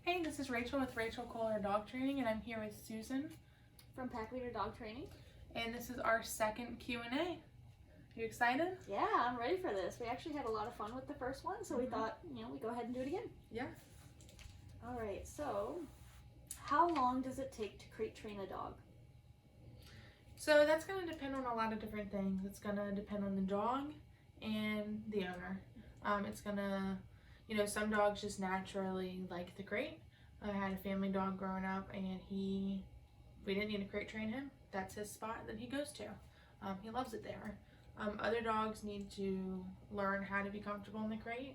Hey, this is Rachel with Rachel Kohler Dog Training, and I'm here with Susan from Pack Leader Dog Training. And this is our second Q&A. You excited? Yeah, I'm ready for this. We actually had a lot of fun with the first one, so we thought, we go ahead and do it again. Yeah. All right, so how long does it take to crate train a dog? So that's going to depend on a lot of different things. It's going to depend on the dog and the owner. It's going to, some dogs just naturally like the crate. I had a family dog growing up, and we didn't need to crate train him. That's his spot that he goes to. He loves it there. Other dogs need to learn how to be comfortable in the crate.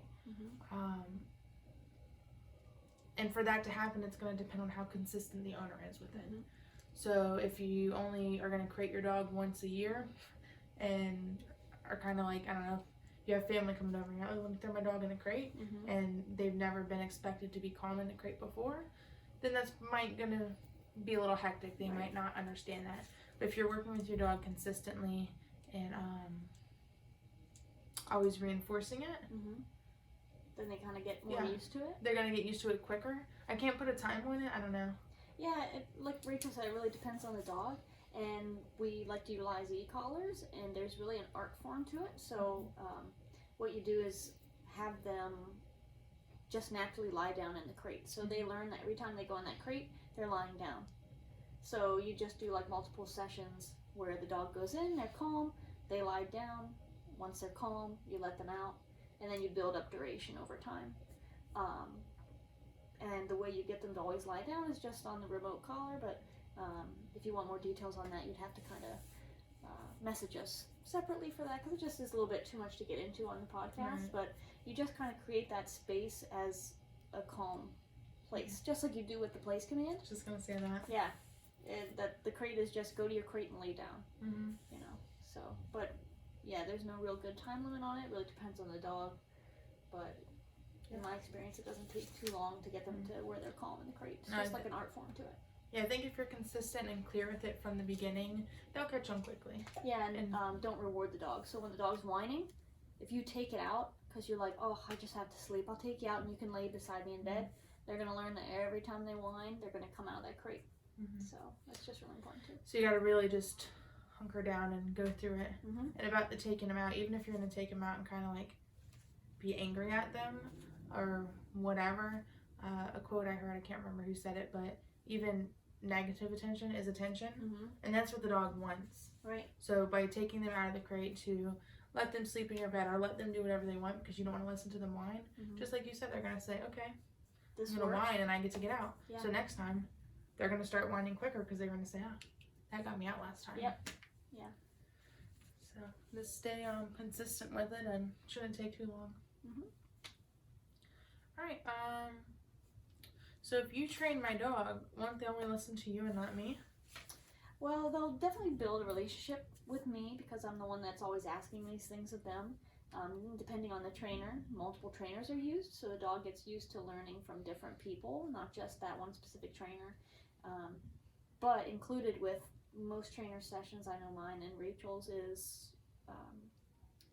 And for that to happen, it's going to depend on how consistent the owner is with it. So if you only are going to crate your dog once a year and are kind of like, I don't know, you have family coming over and you're like, oh, let me throw my dog in a crate, and they've never been expected to be calm in the crate before, then that's going to be a little hectic. They might not understand that. But if you're working with your dog consistently and always reinforcing it, then they kind of get more used to it. They're going to get used to it quicker. I can't put a time on it. I don't know. Yeah, like Rachel said, it really depends on the dog. And we like to utilize e-collars, and there's really an art form to it. So what you do is have them just naturally lie down in the crate. So they learn that every time they go in that crate, they're lying down. So you just do like multiple sessions where the dog goes in, they're calm, they lie down. Once they're calm, you let them out, and then you build up duration over time. And the way you get them to always lie down is just on the remote collar, but if you want more details on that, you'd have to kind of message us separately for that, because it just is a little bit too much to get into on the podcast. But you just kind of create that space as a calm place, just like you do with the place command. Just gonna say that. Yeah, that the crate is just go to your crate and lay down. So, but yeah, there's no real good time limit on it. It really depends on the dog, but in my experience, it doesn't take too long to get them to where they're calm in the crate. It's just like an art form to it. Yeah, I think if you're consistent and clear with it from the beginning, they'll catch on quickly. Yeah, and don't reward the dog. So when the dog's whining, if you take it out because you're like, oh, I just have to sleep, I'll take you out and you can lay beside me in bed. They're going to learn that every time they whine, they're going to come out of that crate. So that's just really important too. So you got to really just hunker down and go through it. And about the taking them out, even if you're going to take them out and kind of like be angry at them or whatever, a quote I heard, I can't remember who said it, but even negative attention is attention, and that's what the dog wants. Right. So by taking them out of the crate to let them sleep in your bed or let them do whatever they want because you don't want to listen to them whine, just like you said, they're going to say, okay, this I'm going to whine and I get to get out. Yeah. So next time, they're going to start whining quicker because they're going to say, oh, that got me out last time. Yep. Yeah. So just stay consistent with it and shouldn't take too long. All right. So if you train my dog, won't they only listen to you and not me? Well, they'll definitely build a relationship with me because I'm the one that's always asking these things of them. Depending on the trainer, multiple trainers are used, so the dog gets used to learning from different people, not just that one specific trainer. But included with most trainer sessions, I know mine and Rachel's, is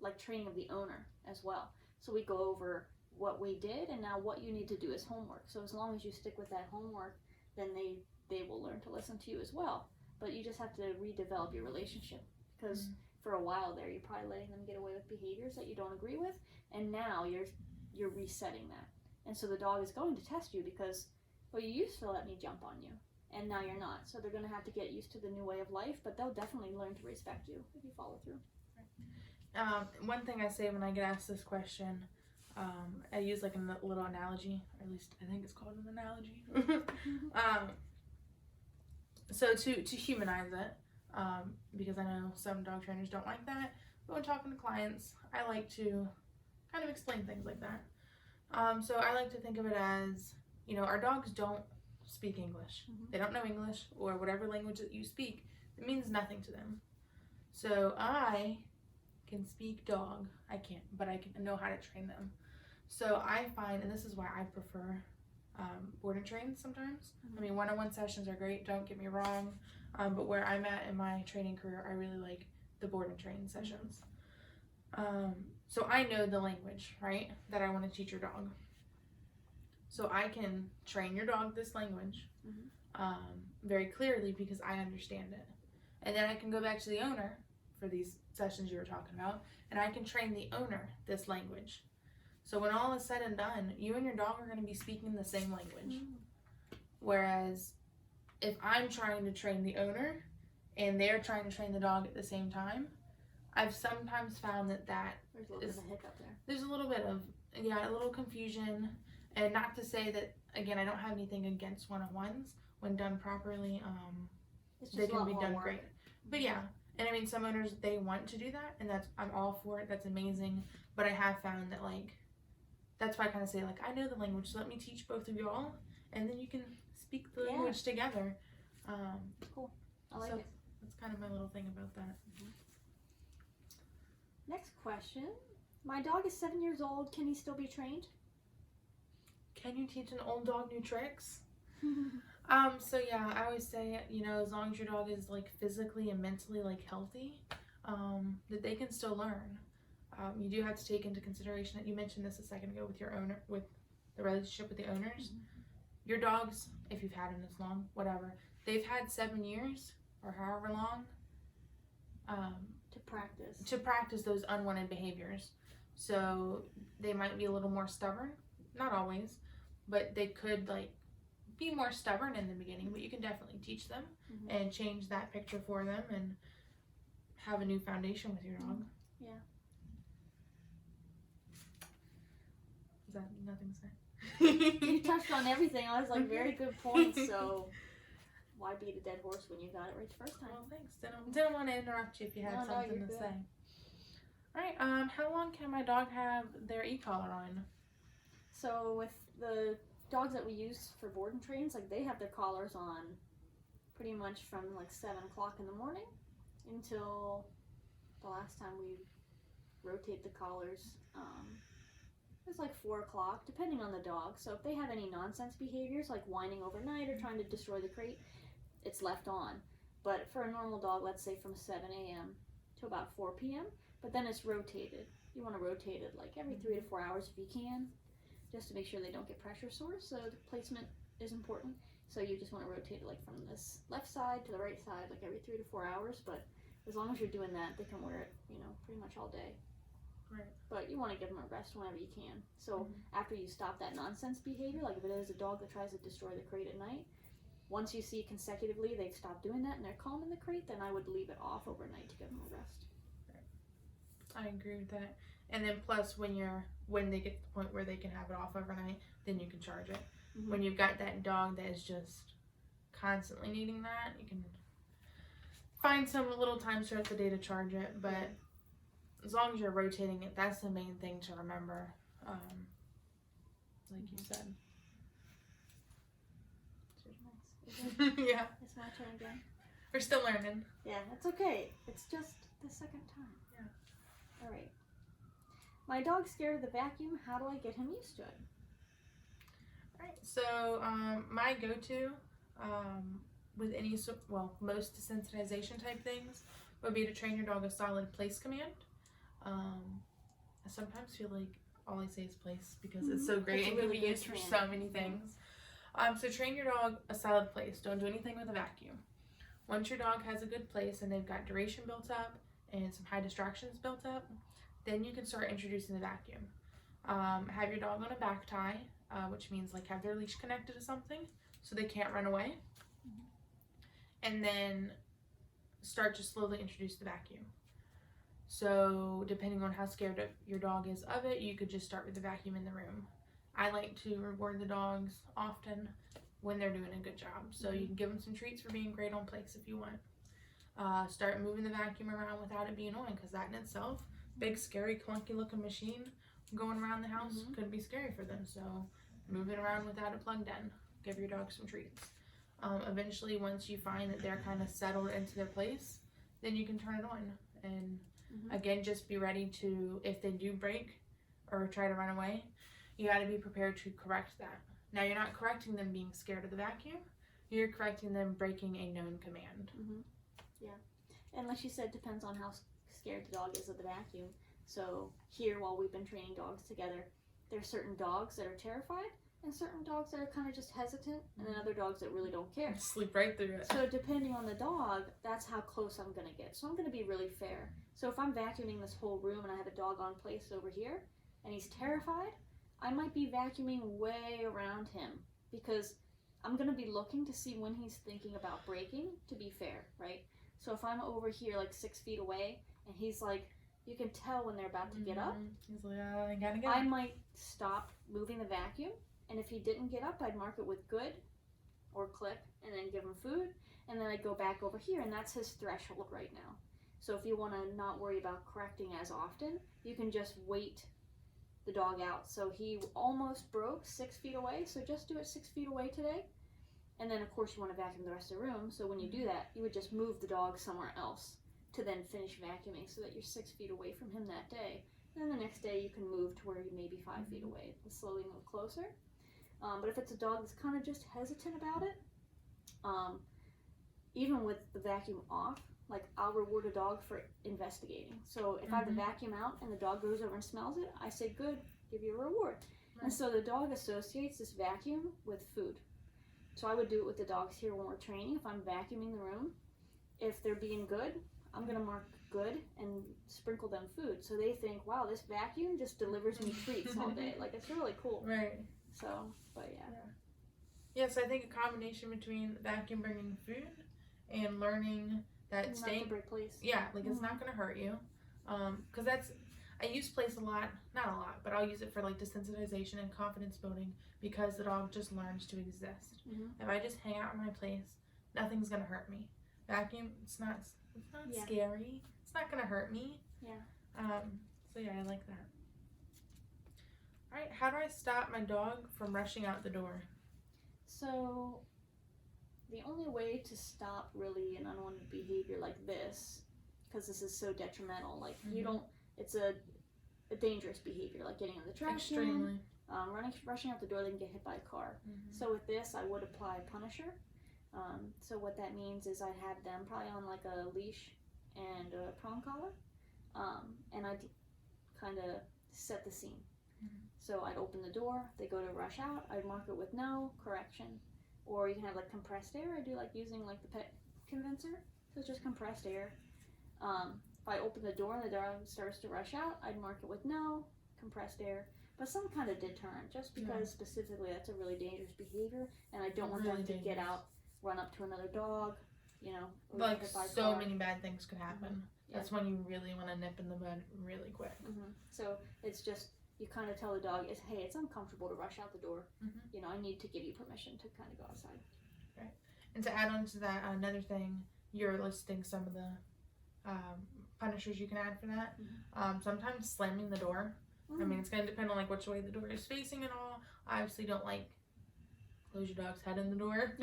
like training of the owner as well. So we go over what we did and now what you need to do as homework. So as long as you stick with that homework, then they will learn to listen to you as well. But you just have to redevelop your relationship, because for a while there you're probably letting them get away with behaviors that you don't agree with, and now you're resetting that. And so the dog is going to test you because, well, you used to let me jump on you and now you're not. So they're going to have to get used to the new way of life, but they'll definitely learn to respect you if you follow through. One thing I say when I get asked this question, I use like a little analogy, or at least I think it's called an analogy. So to humanize it, because I know some dog trainers don't like that, but when talking to clients, I like to kind of explain things like that. So I like to think of it as, our dogs don't speak English. They don't know English or whatever language that you speak. It means nothing to them. So I can speak dog. I can't, but I can know how to train them. So I find, and this is why I prefer board and train sometimes. I mean, one-on-one sessions are great, don't get me wrong, but where I'm at in my training career, I really like the board and train sessions. So I know the language, right, that I want to teach your dog. So I can train your dog this language Mhm. very clearly because I understand it. And then I can go back to the owner for these sessions you were talking about, and I can train the owner this language. So when all is said and done, you and your dog are going to be speaking the same language. Whereas if I'm trying to train the owner and they're trying to train the dog at the same time, I've sometimes found that There's a little bit of a hiccup there. there's a little bit of, a little confusion. And not to say that, again, I don't have anything against one-on-ones. When done properly, they can be done great. But yeah, and I mean, some owners, they want to do that, and I'm all for it. That's amazing. But I have found that, like, that's why I kind of say, like, I know the language, so let me teach both of y'all, and then you can speak the language together. Cool. I like it. That's kind of my little thing about that. Next question. My dog is 7 years old. Can he still be trained? Can you teach an old dog new tricks? So yeah, I always say, as long as your dog is like physically and mentally like healthy, that they can still learn. You do have to take into consideration that you mentioned this a second ago with your owner, with the relationship with the owners. Your dogs, if you've had them this long, whatever, they've had 7 years or however long to practice those unwanted behaviors. So they might be a little more stubborn, not always, but they could like be more stubborn in the beginning, but you can definitely teach them and change that picture for them and have a new foundation with your dog. Yeah. Is that nothing to say? You touched on everything. I was like, very good points. So why beat a dead horse when you got it right the first time? Well, thanks. Didn't want to interrupt you if you had something to say. All right. How long can my dog have their e-collar on? So with the dogs that we use for board and trains, like they have their collars on pretty much from like 7 o'clock in the morning until the last time we rotate the collars. It's like 4 o'clock, depending on the dog. So if they have any nonsense behaviors like whining overnight or trying to destroy the crate, it's left on. But for a normal dog, let's say from 7 a.m. to about 4 p.m., but then it's rotated. You want to rotate it like every 3 to 4 hours if you can, just to make sure they don't get pressure sores. So the placement is important. So you just want to rotate it like from this left side to the right side like every 3 to 4 hours. But as long as you're doing that, they can wear it, pretty much all day. Right. But you want to give them a rest whenever you can. So after you stop that nonsense behavior, like if it is a dog that tries to destroy the crate at night, once you see consecutively they've stopped doing that and they're calm in the crate, then I would leave it off overnight to give them a rest. I agree with that. And then plus when they get to the point where they can have it off overnight, then you can charge it. When you've got that dog that is just constantly needing that, you can find some little times throughout the day to charge it. But as long as you're rotating it, that's the main thing to remember. Like you said. Yeah. It's my turn again. We're still learning. Yeah, it's okay. It's just the second time. Yeah. All right. My dog's scared of the vacuum. How do I get him used to it? All right. So my go-to with most desensitization type things would be to train your dog a solid place command. I sometimes feel like all I say is place because it's so great and can be used for so many things. So train your dog a solid place. Don't do anything with a vacuum. Once your dog has a good place and they've got duration built up and some high distractions built up, then you can start introducing the vacuum. Have your dog on a back tie, which means like have their leash connected to something so they can't run away. And then start to slowly introduce the vacuum. So depending on how scared your dog is of it, you could just start with the vacuum in the room. I like to reward the dogs often when they're doing a good job. So you can give them some treats for being great on place if you want. Start moving the vacuum around without it being annoying, because that in itself, big, scary, clunky looking machine going around the house could be scary for them. So move it around without it plugged in. Give your dog some treats. Eventually, once you find that they're kind of settled into their place, then you can turn it on. And again, just be ready to, if they do break or try to run away, you got to be prepared to correct that. Now, you're not correcting them being scared of the vacuum. You're correcting them breaking a known command. Yeah. And like she said, depends on how scared the dog is of the vacuum. So here, while we've been training dogs together, there are certain dogs that are terrified, and certain dogs that are kind of just hesitant, and then other dogs that really don't care. Sleep right through it. So depending on the dog, that's how close I'm going to get. So I'm going to be really fair. So if I'm vacuuming this whole room and I have a dog on place over here, and he's terrified, I might be vacuuming way around him, because I'm going to be looking to see when he's thinking about breaking, to be fair, right? So if I'm over here like 6 feet away, and he's like, you can tell when they're about to get up, he's like, I gotta get I up. might stop moving the vacuum, and if he didn't get up, I'd mark it with good or click, and then give him food, and then I'd go back over here, and that's his threshold right now. So if you want to not worry about correcting as often, you can just wait the dog out. So he almost broke 6 feet away, so just do it 6 feet away today. And then of course you want to vacuum the rest of the room, so when you do that, you would just move the dog somewhere else to then finish vacuuming, so that you're 6 feet away from him that day. And then the next day you can move to where you may be 5 feet away and slowly move closer. But if it's a dog that's kind of just hesitant about it, even with the vacuum off, like I'll reward a dog for investigating. So if I have the vacuum out and the dog goes over and smells it, I say good, give you a reward. And so the dog associates this vacuum with food. So I would do it with the dogs here when we're training. If I'm vacuuming the room, if they're being good, I'm going to mark good and sprinkle them food. So they think, wow, this vacuum just delivers me treats all day. Like, it's really cool. Right. So, but yeah. Yes, I think a combination between vacuum bringing food and learning that Not staying, to break place. yeah, like it's not going to hurt you. Because I use place a lot, not a lot, but I'll use it for like desensitization and confidence building, because the dog just learns to exist. If I just hang out in my place, nothing's going to hurt me. Vacuum, it's not scary. It's not going to hurt me. Yeah. So yeah, I like that. All right, how do I stop my dog from rushing out the door? So the only way to stop really an unwanted behavior like this, because this is so detrimental, like you don't, it's a dangerous behavior, like getting in the trash can, rushing out the door, they can get hit by a car. So with this, I would apply a punisher. So what that means is I'd have them probably on like a leash and a prong collar, and I'd kind of set the scene. So I'd open the door, they go to rush out, I'd mark it with no, correction. Or you can have like compressed air. I do like using like the pet condenser, so it's just compressed air. If I open the door and the dog starts to rush out, I'd mark it with no, compressed air, but some kind of deterrent, just because specifically that's a really dangerous behavior, and I don't want them to get out, run up to another dog, you know. Like so many bad things could happen. That's when you really want to nip in the bud really quick. So it's just, you kind of tell the dog, hey, it's uncomfortable to rush out the door. You know, I need to give you permission to kind of go outside. Right. And to add on to that, another thing, you're listing some of the punishers you can add for that. Sometimes slamming the door. I mean, it's going to depend on like which way the door is facing and all. I obviously don't like close your dog's head in the door.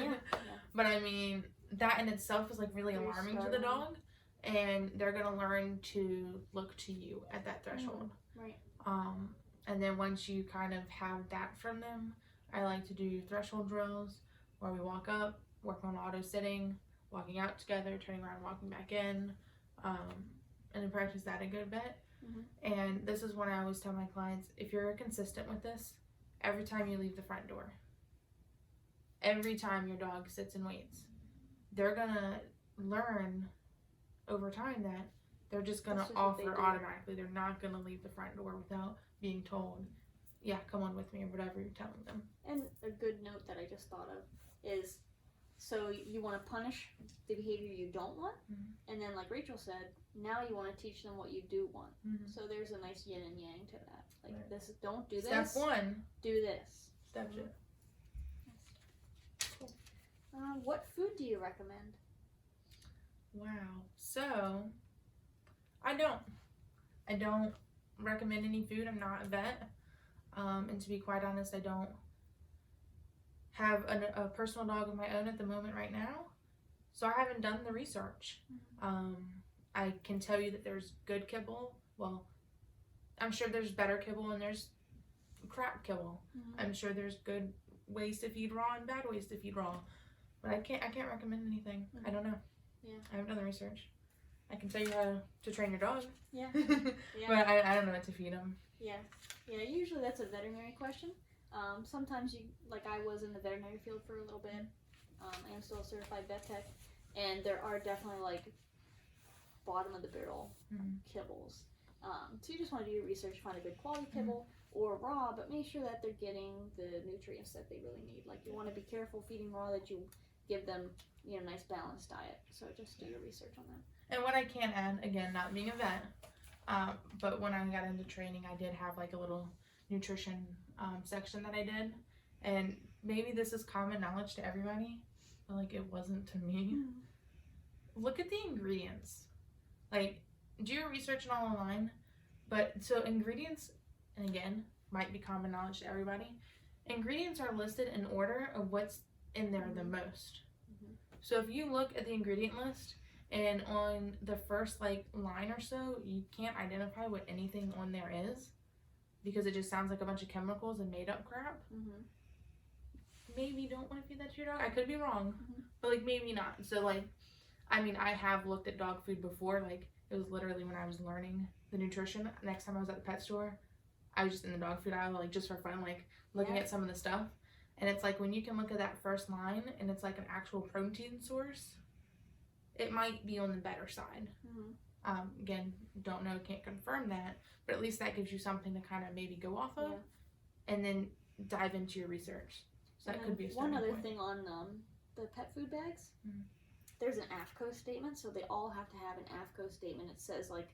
But I mean, that in itself is like really alarming to the dog, and they're going to learn to look to you at that threshold. Right. And then once you kind of have that from them, I like to do threshold drills where we walk up, work on auto sitting, walking out together, turning around, walking back in, and then practice that a good bit. And this is when I always tell my clients, if you're consistent with this, every time you leave the front door, every time your dog sits and waits, they're gonna learn over time that they're just gonna offer automatically. They're not gonna leave the front door without being told, yeah, come on with me, or whatever you're telling them. And a good note that I just thought of is, so you want to punish the behavior you don't want, and then like Rachel said, now you want to teach them what you do want. So there's a nice yin and yang to that. Like this, don't do this. Step one. Do this. Step two. Cool. What food do you recommend? Wow. So, I don't recommend any food. I'm not a vet. And to be quite honest, I don't have a personal dog of my own at the moment right now. So I haven't done the research. I can tell you that there's good kibble. Well, I'm sure there's better kibble and there's crap kibble. I'm sure there's good ways to feed raw and bad ways to feed raw. But I can't recommend anything. I don't know. I haven't done the research. I can tell you how to train your dog. But I don't know what to feed them. Usually that's a veterinary question. Sometimes you, like I was in the veterinary field for a little bit. I am still a certified vet tech, and there are definitely like bottom of the barrel kibbles. So you just want to do your research, find a good quality kibble or raw, but make sure that they're getting the nutrients that they really need. Like you want to be careful feeding raw, that you give them, you know, nice balanced diet. So just do your research on that. And what I can add, again, not being a vet, but when I got into training, I did have like a little nutrition section that I did, and maybe this is common knowledge to everybody, but like it wasn't to me. Look at the ingredients. Like, do your research and all online, but so ingredients, and again, might be common knowledge to everybody. Ingredients are listed in order of what's in there the most. So if you look at the ingredient list, and on the first like line or so, you can't identify what anything on there is, because it just sounds like a bunch of chemicals and made up crap. Maybe don't want to feed that to your dog. I could be wrong, but like maybe not. So like, I mean, I have looked at dog food before. Like it was literally when I was learning the nutrition. Next time I was at the pet store, I was just in the dog food aisle, like just for fun, like looking at some of the stuff. And it's like when you can look at that first line and it's like an actual protein source, it might be on the better side. Again, don't know, can't confirm that, but at least that gives you something to kind of maybe go off of, and then dive into your research. So that could be a starting one other point. thing on the pet food bags. There's an AFCO statement, so they all have to have an AFCO statement. It says like,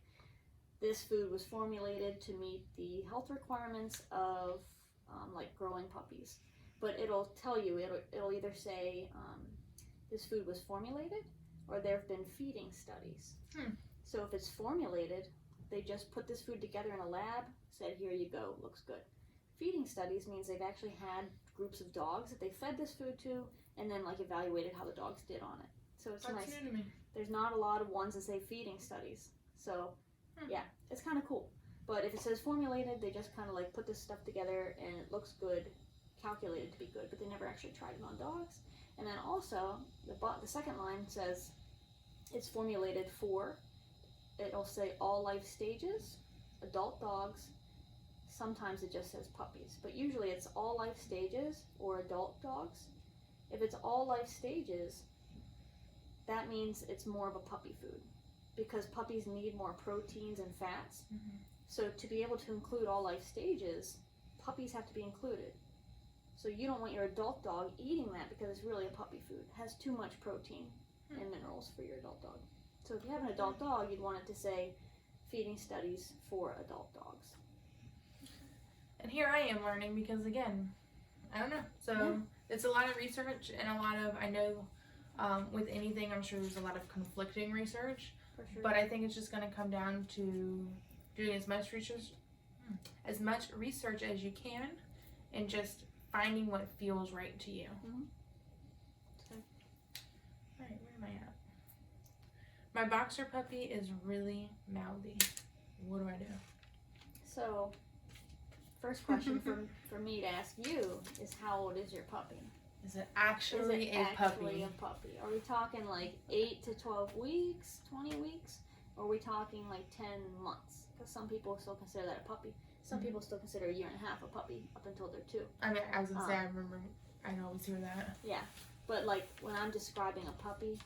this food was formulated to meet the health requirements of like growing puppies. But it'll tell you, it'll either say this food was formulated, or there have been feeding studies. So if it's formulated, they just put this food together in a lab, said here you go, looks good. Feeding studies means they've actually had groups of dogs that they fed this food to, and then like evaluated how the dogs did on it. So it's nice. New to me. There's not a lot of ones that say feeding studies. So yeah, it's kind of cool. But if it says formulated, they just kind of like put this stuff together and it looks good, calculated to be good, but they never actually tried it on dogs. And then also, the second line says it's formulated for, it'll say all life stages, adult dogs, sometimes it just says puppies, but usually it's all life stages or adult dogs. If it's all life stages, that means it's more of a puppy food, because puppies need more proteins and fats. So to be able to include all life stages, puppies have to be included. So you don't want your adult dog eating that, because it's really a puppy food. It has too much protein and minerals for your adult dog. So if you have an adult dog, you'd want it to say feeding studies for adult dogs. And here I am learning, because again, I don't know. So it's a lot of research, and a lot of, I know with anything, I'm sure there's a lot of conflicting research. For sure. But I think it's just going to come down to doing as much research as you can, and just finding what feels right to you. Okay. Alright, where am I at? My boxer puppy is really mouthy. What do I do? So, first question for me to ask you is, how old is your puppy? Is it actually a puppy? Are we talking like 8 to 12 weeks, 20 weeks? Or are we talking like 10 months? Because some people still consider that a puppy. Some people still consider a year and a half a puppy up until they're 2. I mean, I was going to say, I remember, I always hear that. Yeah, but like when I'm describing a puppy,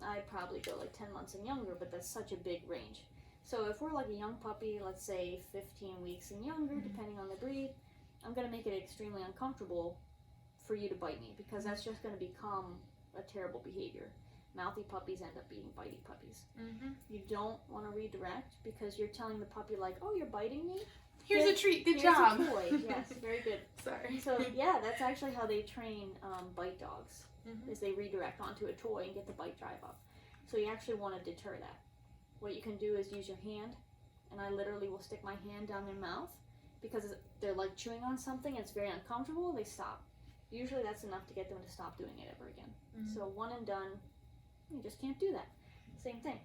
I'd probably go like 10 months and younger, but that's such a big range. So if we're like a young puppy, let's say 15 weeks and younger, depending on the breed, I'm going to make it extremely uncomfortable for you to bite me, because that's just going to become a terrible behavior. Mouthy puppies end up being bitey puppies. You don't want to redirect, because you're telling the puppy like, oh, you're biting me? Here's a treat, good Here's job. A toy. Yes, very good. Sorry. So yeah, that's actually how they train bite dogs, is they redirect onto a toy and get the bite drive up. So you actually want to deter that. What you can do is use your hand, and I literally will stick my hand down their mouth, because they're like chewing on something, it's very uncomfortable, they stop. Usually that's enough to get them to stop doing it ever again. So one and done, you just can't do that. Same thing.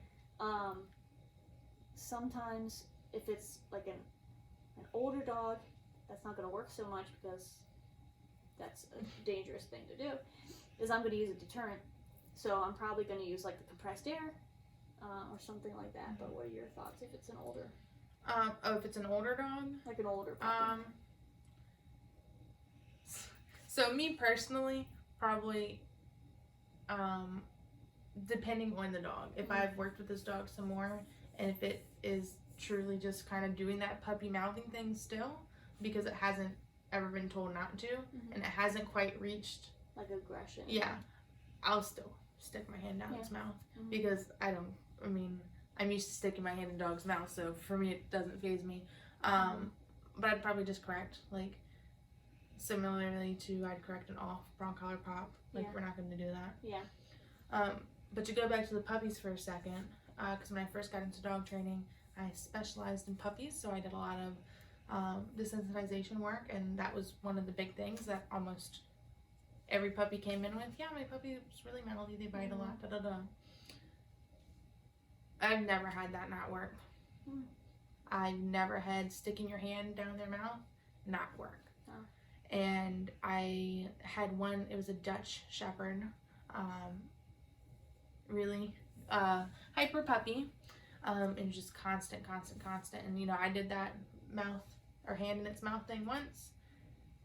Sometimes if it's like an older dog, that's not going to work so much, because that's a dangerous thing to do, is I'm going to use a deterrent. So I'm probably going to use like the compressed air or something like that. But what are your thoughts if it's an older? If it's an older dog? Like an older puppy. So me personally, probably, depending on the dog. If I've worked with this dog some more, and if it is truly just kind of doing that puppy mouthing thing still, because it hasn't ever been told not to, and it hasn't quite reached like aggression. Yeah, I'll still stick my hand down its mouth because I'm used to sticking my hand in dog's mouth, so for me it doesn't faze me. But I'd probably just correct, like, similarly to I'd correct an off bronc collar pop. Like, we're not going to do that. Yeah. But to go back to the puppies for a second, because when I first got into dog training, I specialized in puppies, so I did a lot of desensitization work, and that was one of the big things that almost every puppy came in with. Yeah, my puppy is really mouthy, they bite a lot, da da da. I've never had that not work. I've never had sticking your hand down their mouth not work. And I had one, it was a Dutch Shepherd, really hyper puppy, and just constant. And you know, I did that mouth or hand in its mouth thing once,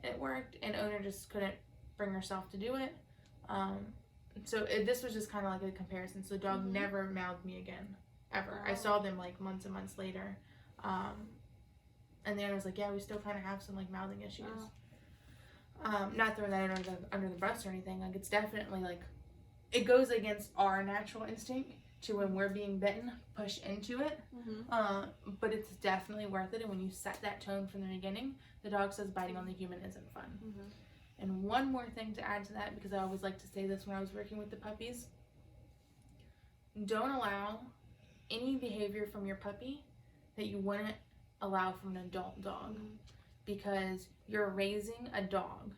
it worked, and owner just couldn't bring herself to do it. So this was just kind of like a comparison. So the dog never mouthed me again, ever. I saw them like months and months later, and the owner was like, yeah, we still kind of have some like mouthing issues. Not throwing that under the bus or anything. Like, it's definitely like, it goes against our natural instinct to, when we're being bitten, push into it. But it's definitely worth it. And when you set that tone from the beginning, the dog says biting on the human isn't fun. And one more thing to add to that, because I always like to say this when I was working with the puppies, don't allow any behavior from your puppy that you wouldn't allow from an adult dog, because you're raising a dog,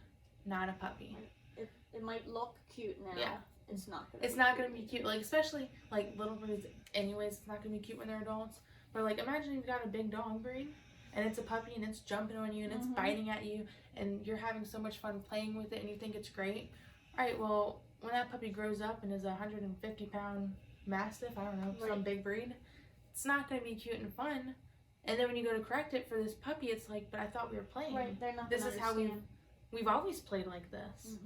not a puppy. It might look cute now. Yeah. It's not gonna be cute. Like, especially like little breeds anyways, it's not gonna be cute when they're adults. But like, imagine you've got a big dog breed and it's a puppy and it's jumping on you and it's biting at you and you're having so much fun playing with it and you think it's great. Alright, well, when that puppy grows up and is a 150-pound mastiff, I don't know, some big breed, it's not gonna be cute and fun. And then when you go to correct it for this puppy, it's like, but I thought we were playing. Right, they're not. This is how we've always played like this.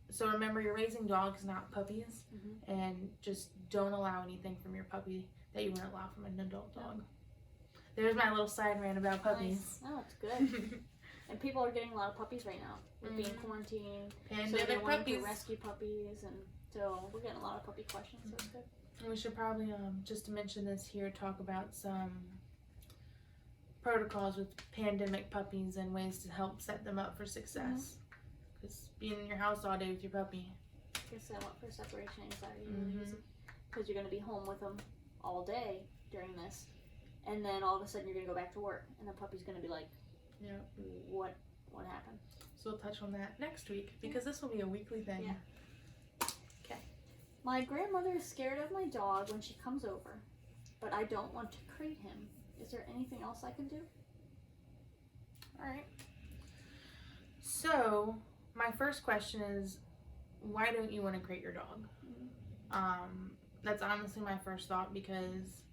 So remember, you're raising dogs, not puppies, and just don't allow anything from your puppy that you wouldn't allow from an adult dog. There's my little side rant about puppies. Nice. Oh, it's good. And people are getting a lot of puppies right now. With being quarantined. Pandemic so they're wanting puppies. to rescue puppies, and so we're getting a lot of puppy questions. So it's good. We should probably, just to mention this here, talk about some protocols with pandemic puppies and ways to help set them up for success. Because being in your house all day with your puppy. I guess I went for separation anxiety, because you're going to be home with them all day during this, and then all of a sudden you're going to go back to work, and the puppy's going to be like, what happened? So we'll touch on that next week, because this will be a weekly thing. Okay. My grandmother is scared of my dog when she comes over, but I don't want to crate him. Is there anything else I can do? Alright. So, my first question is, why don't you want to crate your dog? That's honestly my first thought, because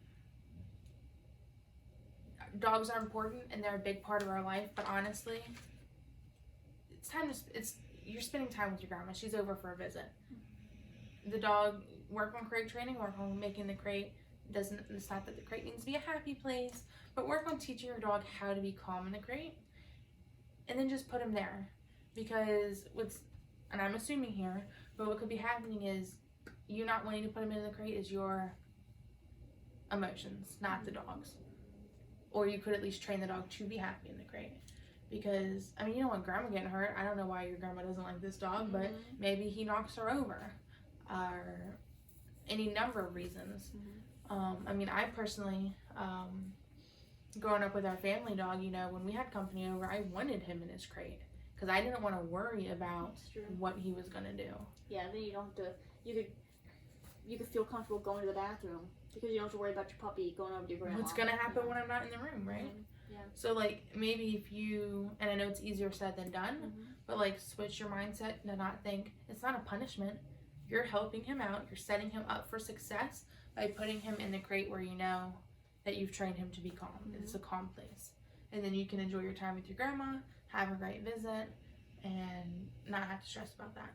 dogs are important and they're a big part of our life, but honestly, you're spending time with your grandma. She's over for a visit. The dog, work on crate training, work on making the crate. It's not that the crate needs to be a happy place, but work on teaching your dog how to be calm in the crate, and then just put him there. Because and I'm assuming here, but what could be happening is you not wanting to put him in the crate is your emotions, not the dog's. Or you could at least train the dog to be happy in the crate. Because, I mean, you don't want grandma getting hurt. I don't know why your grandma doesn't like this dog, but maybe he knocks her over. Or any number of reasons. I mean, I personally, growing up with our family dog, you know, when we had company over, I wanted him in his crate. Because I didn't want to worry about what he was going to do. Yeah, then you don't have to, you could feel comfortable going to the bathroom. Because you don't have to worry about your puppy going over to your grandma. What's going to happen when I'm not in the room, right? Yeah. So, like, maybe if you, and I know it's easier said than done, but, like, switch your mindset to not think, it's not a punishment. You're helping him out. You're setting him up for success by putting him in the crate where you know that you've trained him to be calm. It's a calm place. And then you can enjoy your time with your grandma, have a great visit, and not have to stress about that.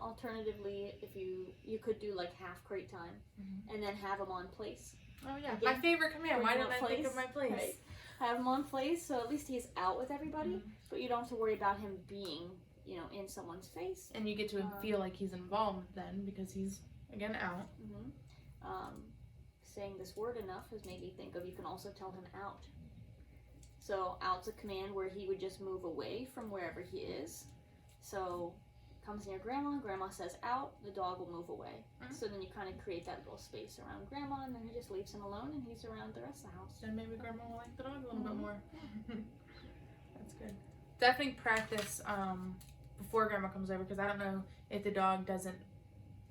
Alternatively, if you could do like half crate time, and then have them on place. Oh yeah, Again, my favorite command. Why didn't I think of my place? Right. Have him on place, so at least he's out with everybody, but you don't have to worry about him being, in someone's face. And you get to feel like he's involved then, because he's, again, out. Saying this word enough has made me think of, you can also tell him out. So out's a command where he would just move away from wherever he is. So comes near grandma, grandma says out, the dog will move away. So then you kind of create that little space around grandma, and then he just leaves him alone and he's around the rest of the house. Then maybe grandma will like the dog a little bit more. That's good. Definitely practice before grandma comes over, because I don't know if the dog doesn't,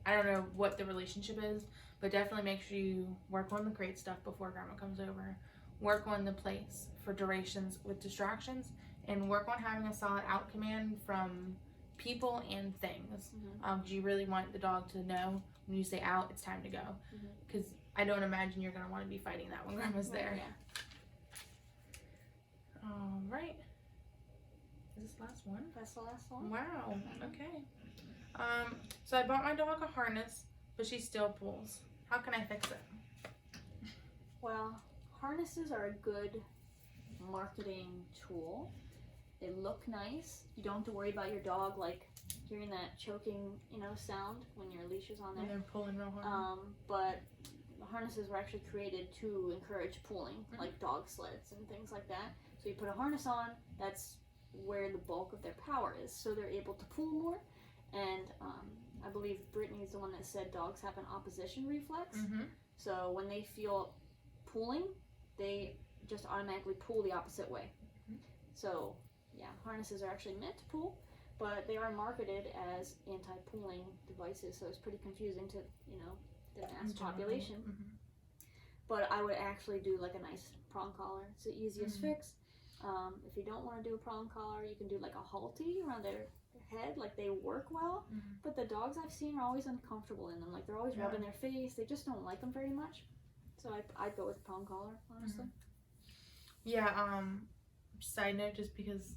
I don't know what the relationship is, but definitely make sure you work on the crate stuff before grandma comes over. Work on the place for durations with distractions, and work on having a solid out command from people and things. You really want the dog to know when you say out, it's time to go. Because I don't imagine you're going to want to be fighting that when grandma's there. All right. Is this the last one? That's the last one. Wow. Okay. So I bought my dog a harness, but she still pulls. How can I fix it? Well, harnesses are a good marketing tool. They look nice. You don't have to worry about your dog like hearing that choking, sound when your leash is on there. And they're pulling real hard. But the harnesses were actually created to encourage pulling, like dog sleds and things like that. So you put a harness on, that's where the bulk of their power is. So they're able to pull more. And I believe Brittany's the one that said dogs have an opposition reflex. So when they feel pulling, they just automatically pull the opposite way. So yeah, harnesses are actually meant to pull, but they are marketed as anti-pulling devices, so it's pretty confusing to, the mass population. But I would actually do like a nice prong collar. It's the easiest fix. If you don't want to do a prong collar, you can do like a halty around their head. Like, they work well, but the dogs I've seen are always uncomfortable in them. Like, they're always rubbing their face. They just don't like them very much. So I'd go with a prong collar, honestly. Yeah, side note, just because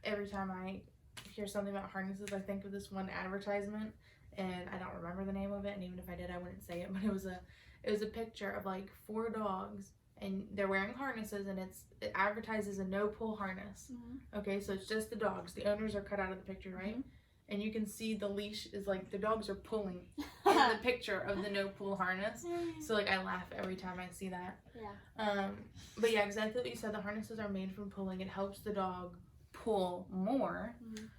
every time I hear something about harnesses, I think of this one advertisement, and I don't remember the name of it, and even if I did, I wouldn't say it, but it was a picture of like 4 dogs, and they're wearing harnesses, and it advertises a no-pull harness. Okay, so it's just the dogs. The owners are cut out of the picture, right? And you can see the leash is like, the dogs are pulling in the picture of the no-pull harness. So like, I laugh every time I see that. But yeah, exactly what you said. The harnesses are made from pulling. It helps the dog pull more.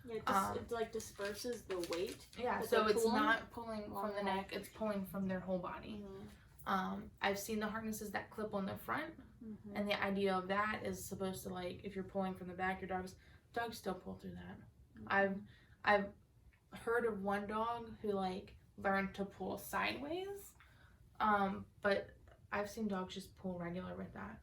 Yeah, it like disperses the weight. Yeah, so it's not pulling from the neck, it's pulling from their whole body. I've seen the harnesses that clip on the front, and the idea of that is supposed to, like, if you're pulling from the back, your dogs still pull through that. I've heard of one dog who like learned to pull sideways, but I've seen dogs just pull regular with that.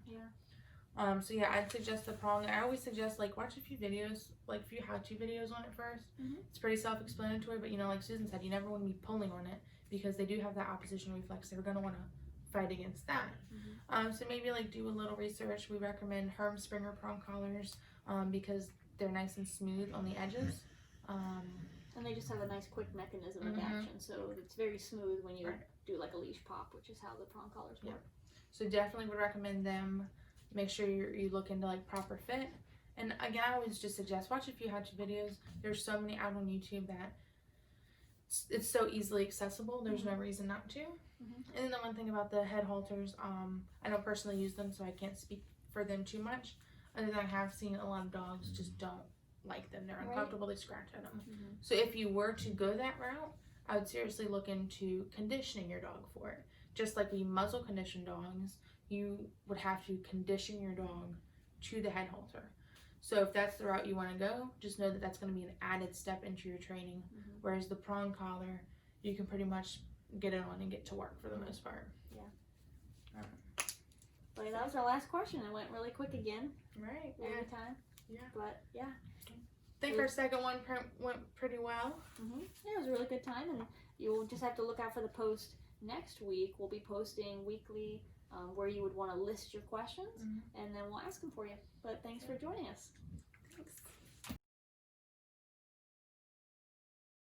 So yeah, I'd suggest the prong. I always suggest, like, watch a few videos, like a few how-to videos on it first. It's pretty self-explanatory, but like Susan said, you never want to be pulling on it, because they do have that opposition reflex. They're going to want to fight against that. So maybe like do a little research. We recommend Herm Springer prong collars, because they're nice and smooth on the edges. And they just have a nice quick mechanism of action, so it's very smooth when you do like a leash pop, which is how the prong collars work. So definitely would recommend them. Make sure you look into like proper fit. And again, I always just suggest watch a few how-to videos. There's so many out on YouTube that it's so easily accessible. There's no reason not to. And then the one thing about the head halters, I don't personally use them, so I can't speak for them too much. Other than I have seen a lot of dogs just don't like them. They're uncomfortable. They scratch at them. So if you were to go that route, I would seriously look into conditioning your dog for it. Just like we muzzle condition dogs, you would have to condition your dog to the head halter. So if that's the route you want to go, just know that that's going to be an added step into your training. Whereas the prong collar, you can pretty much get it on and get to work for the most part. But that was our last question. It went really quick again. Every time. But yeah. I think our second one went pretty well. Yeah, it was a really good time, and you'll just have to look out for the post next week. We'll be posting weekly where you would want to list your questions, and then we'll ask them for you. But thanks for joining us.